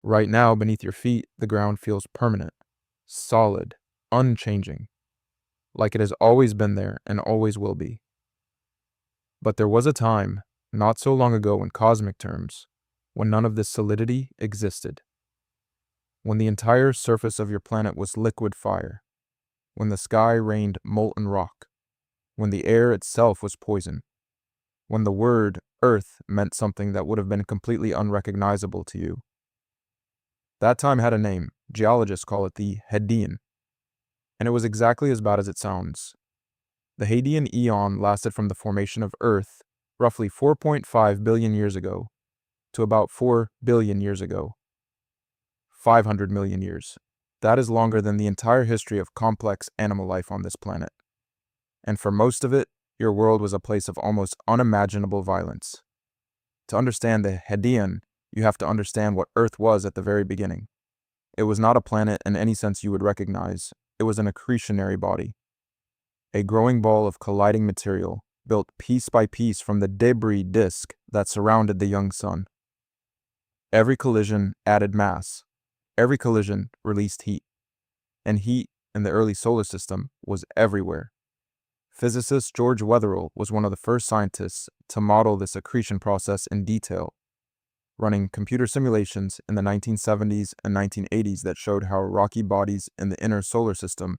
Right now, beneath your feet, the ground feels permanent, solid, unchanging, like it has always been there and always will be. But there was a time, not so long ago in cosmic terms, when none of this solidity existed. When the entire surface of your planet was liquid fire, when the sky rained molten rock, when the air itself was poison, when the word Earth meant something that would have been completely unrecognizable to you. That time had a name. Geologists call it the Hadean, and it was exactly as bad as it sounds. The Hadean Eon lasted from the formation of Earth, roughly 4.5 billion years ago, to about 4 billion years ago. 500 million years. That is longer than the entire history of complex animal life on this planet. And for most of it, your world was a place of almost unimaginable violence. To understand the Hadean, you have to understand what Earth was at the very beginning. It was not a planet in any sense you would recognize. It was an accretionary body. A growing ball of colliding material, built piece by piece from the debris disk that surrounded the young sun. Every collision added mass. Every collision released heat. And heat in the early solar system was everywhere. Physicist George Wetherill was one of the first scientists to model this accretion process in detail, running computer simulations in the 1970s and 1980s that showed how rocky bodies in the inner solar system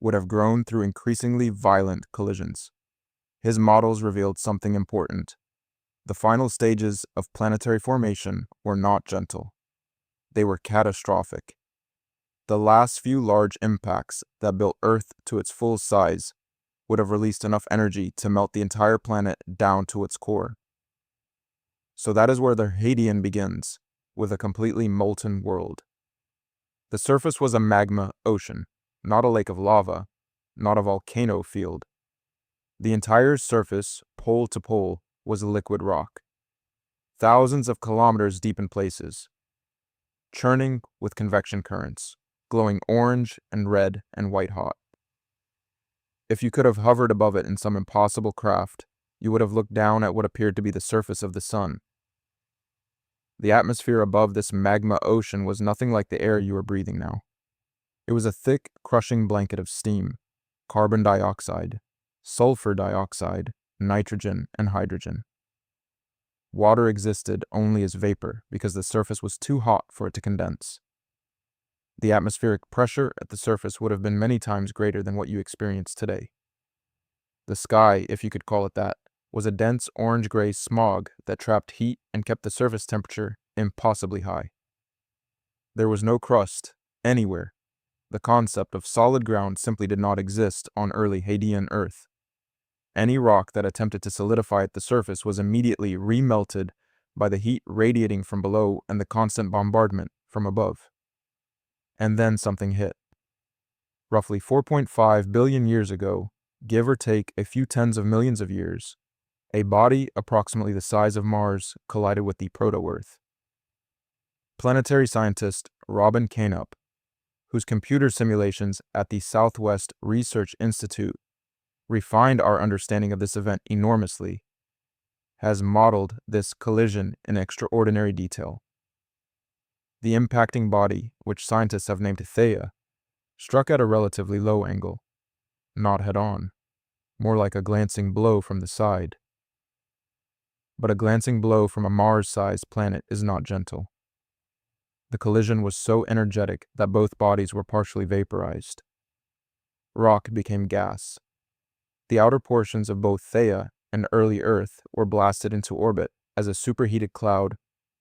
would have grown through increasingly violent collisions. His models revealed something important. The final stages of planetary formation were not gentle. They were catastrophic. The last few large impacts that built Earth to its full size would have released enough energy to melt the entire planet down to its core. So that is where the Hadean begins, with a completely molten world. The surface was a magma ocean, not a lake of lava, not a volcano field. The entire surface, pole to pole, was liquid rock, thousands of kilometers deep in places, churning with convection currents, glowing orange and red and white hot. If you could have hovered above it in some impossible craft, you would have looked down at what appeared to be the surface of the sun. The atmosphere above this magma ocean was nothing like the air you are breathing now. It was a thick, crushing blanket of steam, carbon dioxide, sulfur dioxide, nitrogen, and hydrogen. Water existed only as vapor because the surface was too hot for it to condense. The atmospheric pressure at the surface would have been many times greater than what you experience today. The sky, if you could call it that, was a dense orange-gray smog that trapped heat and kept the surface temperature impossibly high. There was no crust anywhere. The concept of solid ground simply did not exist on early Hadean Earth. Any rock that attempted to solidify at the surface was immediately remelted by the heat radiating from below and the constant bombardment from above. And then something hit. Roughly 4.5 billion years ago, give or take a few tens of millions of years, a body approximately the size of Mars collided with the proto-Earth. Planetary scientist Robin Canup, whose computer simulations at the Southwest Research Institute refined our understanding of this event enormously, has modeled this collision in extraordinary detail. The impacting body, which scientists have named Theia, struck at a relatively low angle, not head-on, more like a glancing blow from the side. But a glancing blow from a Mars-sized planet is not gentle. The collision was so energetic that both bodies were partially vaporized. Rock became gas. The outer portions of both Theia and early Earth were blasted into orbit as a superheated cloud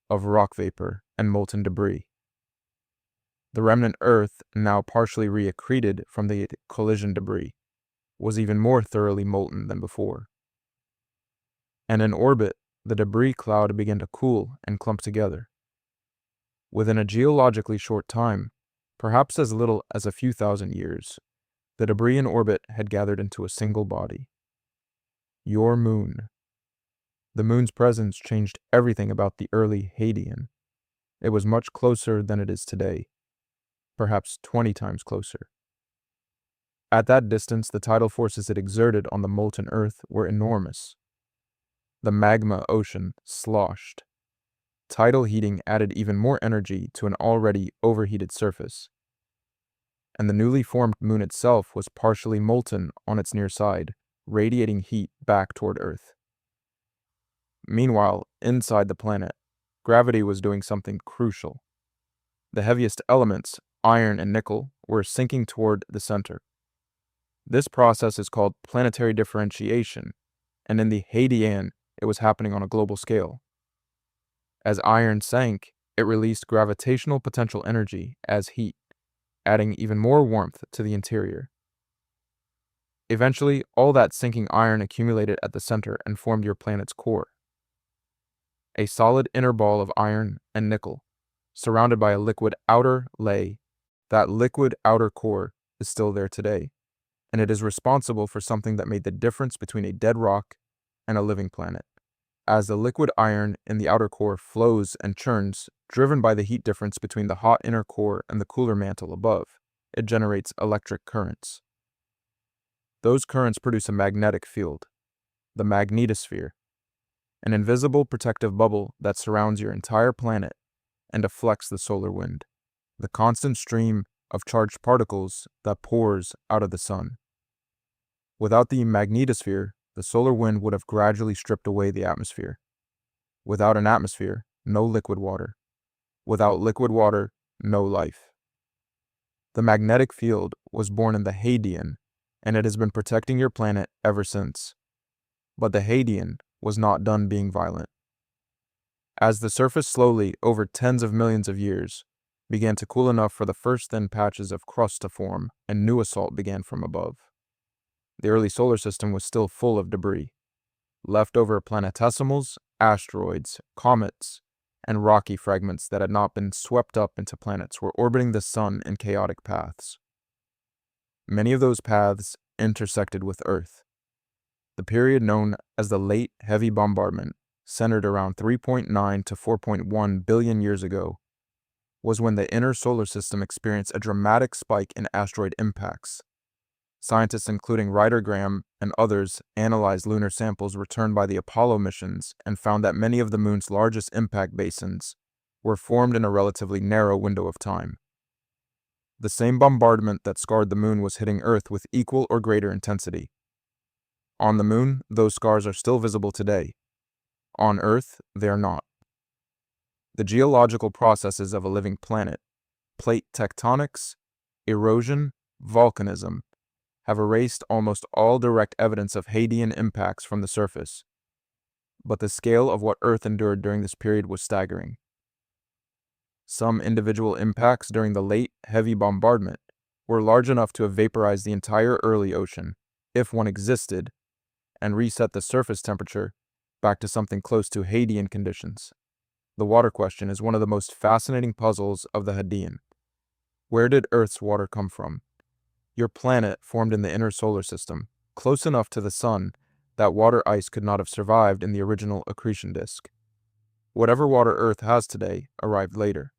of rock vapor and molten debris. The remnant Earth, now partially reaccreted from the collision debris, was even more thoroughly molten than before. And in orbit, the debris cloud began to cool and clump together. Within a geologically short time, perhaps as little as a few thousand years, the debris in orbit had gathered into a single body. Your moon. The moon's presence changed everything about the early Hadean. It was much closer than it is today, perhaps 20 times closer. At that distance, the tidal forces it exerted on the molten Earth were enormous. The magma ocean sloshed. Tidal heating added even more energy to an already overheated surface, and the newly formed moon itself was partially molten on its near side, radiating heat back toward Earth. Meanwhile, inside the planet, gravity was doing something crucial. The heaviest elements, iron and nickel, were sinking toward the center. This process is called planetary differentiation, and in the Hadean, it was happening on a global scale. As iron sank, it released gravitational potential energy as heat, adding even more warmth to the interior. Eventually, all that sinking iron accumulated at the center and formed your planet's core. A solid inner ball of iron and nickel, surrounded by a liquid outer layer. That liquid outer core is still there today, and it is responsible for something that made the difference between a dead rock and a living planet. As the liquid iron in the outer core flows and churns, driven by the heat difference between the hot inner core and the cooler mantle above, it generates electric currents. Those currents produce a magnetic field, the magnetosphere, an invisible protective bubble that surrounds your entire planet and deflects the solar wind, the constant stream of charged particles that pours out of the sun. Without the magnetosphere, the solar wind would have gradually stripped away the atmosphere. Without an atmosphere, no liquid water. Without liquid water, no life. The magnetic field was born in the Hadean, and it has been protecting your planet ever since. But the Hadean was not done being violent. As the surface slowly, over tens of millions of years, began to cool enough for the first thin patches of crust to form, and new assault began from above. The early solar system was still full of debris. Leftover planetesimals, asteroids, comets, and rocky fragments that had not been swept up into planets were orbiting the sun in chaotic paths. Many of those paths intersected with Earth. The period known as the Late Heavy Bombardment, centered around 3.9 to 4.1 billion years ago, was when the inner solar system experienced a dramatic spike in asteroid impacts. Scientists including Ryder Graham and others analyzed lunar samples returned by the Apollo missions and found that many of the moon's largest impact basins were formed in a relatively narrow window of time. The same bombardment that scarred the moon was hitting Earth with equal or greater intensity. On the moon, those scars are still visible today. On Earth, they are not. The geological processes of a living planet, plate tectonics, erosion, volcanism, have erased almost all direct evidence of Hadean impacts from the surface. But the scale of what Earth endured during this period was staggering. Some individual impacts during the late heavy bombardment were large enough to have vaporized the entire early ocean, if one existed, and reset the surface temperature back to something close to Hadean conditions. The water question is one of the most fascinating puzzles of the Hadean. Where did Earth's water come from? Your planet formed in the inner solar system, close enough to the sun that water ice could not have survived in the original accretion disk. Whatever water Earth has today arrived later.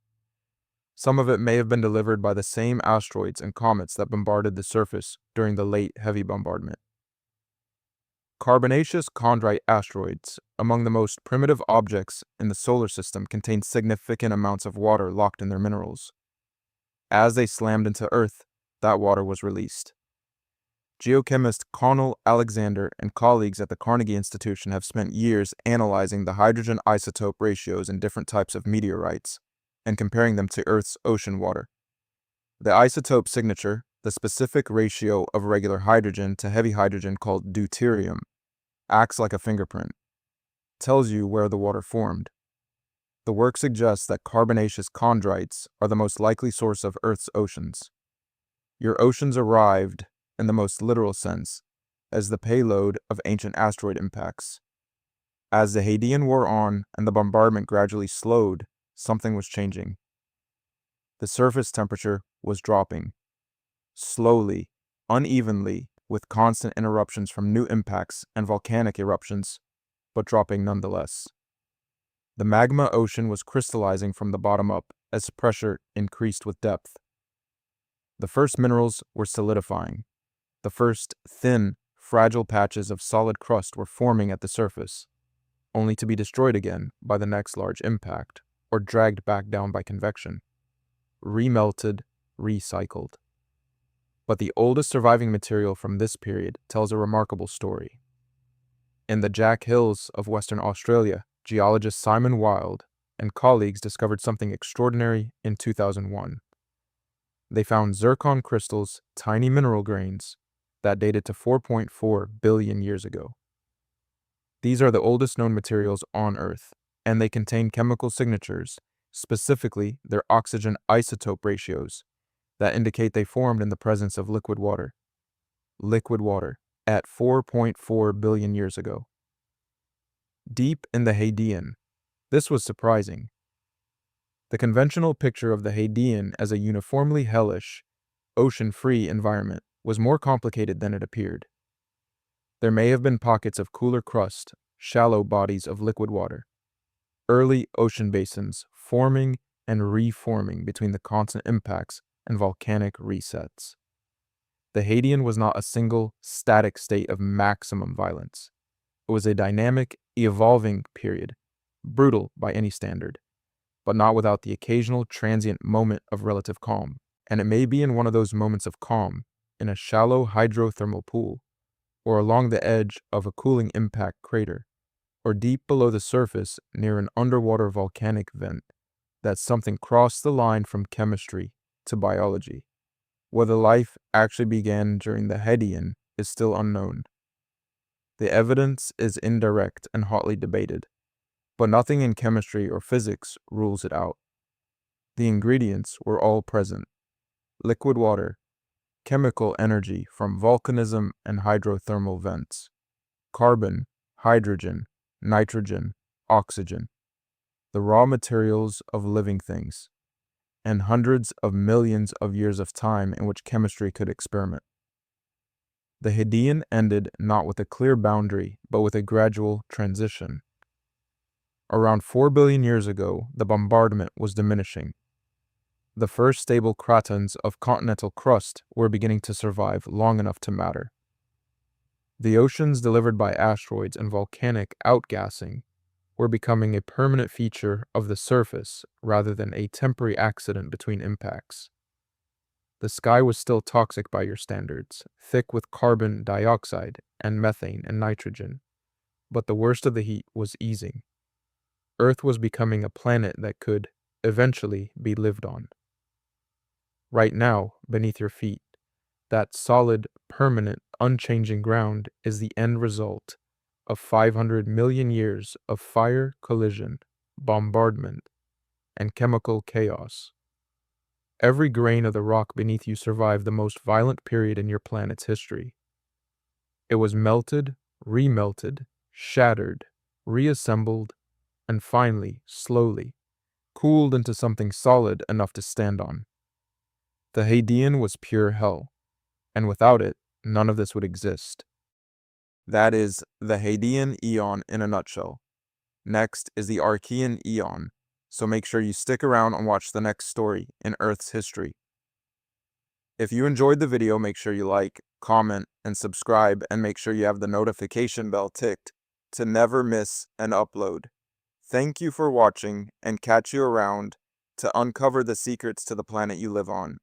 Some of it may have been delivered by the same asteroids and comets that bombarded the surface during the late heavy bombardment. Carbonaceous chondrite asteroids, among the most primitive objects in the solar system, contain significant amounts of water locked in their minerals. As they slammed into Earth, that water was released. Geochemist Connell Alexander and colleagues at the Carnegie Institution have spent years analyzing the hydrogen isotope ratios in different types of meteorites and comparing them to Earth's ocean water. The isotope signature, the specific ratio of regular hydrogen to heavy hydrogen called deuterium, acts like a fingerprint, tells you where the water formed. The work suggests that carbonaceous chondrites are the most likely source of Earth's oceans. Your oceans arrived, in the most literal sense, as the payload of ancient asteroid impacts. As the Hadean wore on and the bombardment gradually slowed, something was changing. The surface temperature was dropping, slowly, unevenly, with constant interruptions from new impacts and volcanic eruptions, but dropping nonetheless. The magma ocean was crystallizing from the bottom up as pressure increased with depth. The first minerals were solidifying. The first thin, fragile patches of solid crust were forming at the surface. only to be destroyed again by the next large impact, or dragged back down by convection. Remelted, recycled. But the oldest surviving material from this period tells a remarkable story. In the Jack Hills of Western Australia, geologist Simon Wilde and colleagues discovered something extraordinary in 2001. They found zircon crystals, tiny mineral grains, that dated to 4.4 billion years ago. These are the oldest known materials on Earth, and they contain chemical signatures, specifically their oxygen isotope ratios, that indicate they formed in the presence of liquid water. Liquid water, at 4.4 billion years ago. Deep in the Hadean, this was surprising. The conventional picture of the Hadean as a uniformly hellish, ocean-free environment was more complicated than it appeared. There may have been pockets of cooler crust, shallow bodies of liquid water, early ocean basins forming and reforming between the constant impacts and volcanic resets. The Hadean was not a single, static state of maximum violence. It was a dynamic, evolving period, brutal by any standard, but not without the occasional transient moment of relative calm. And it may be in one of those moments of calm, in a shallow hydrothermal pool, or along the edge of a cooling impact crater, or deep below the surface near an underwater volcanic vent, that something crossed the line from chemistry to biology. Whether life actually began during the Hadean is still unknown. The evidence is indirect and hotly debated, but nothing in chemistry or physics rules it out. The ingredients were all present: liquid water, chemical energy from volcanism and hydrothermal vents, carbon, hydrogen, nitrogen, oxygen, the raw materials of living things, and hundreds of millions of years of time in which chemistry could experiment. The Hadean ended not with a clear boundary, but with a gradual transition. Around 4 billion years ago, the bombardment was diminishing. The first stable cratons of continental crust were beginning to survive long enough to matter. The oceans delivered by asteroids and volcanic outgassing were becoming a permanent feature of the surface rather than a temporary accident between impacts. The sky was still toxic by your standards, thick with carbon dioxide and methane and nitrogen, but the worst of the heat was easing. Earth was becoming a planet that could, eventually, be lived on. Right now, beneath your feet, that solid, permanent, unchanging ground is the end result of 500 million years of fire, collision, bombardment, and chemical chaos. Every grain of the rock beneath you survived the most violent period in your planet's history. It was melted, remelted, shattered, reassembled, and finally, slowly, cooled into something solid enough to stand on. The Hadean was pure hell, and without it, none of this would exist. That is the Hadean Eon in a nutshell. Next is the Archean Eon, so make sure you stick around and watch the next story in Earth's history. If you enjoyed the video, make sure you like, comment, and subscribe, and make sure you have the notification bell ticked to never miss an upload. Thank you for watching, and catch you around to uncover the secrets to the planet you live on.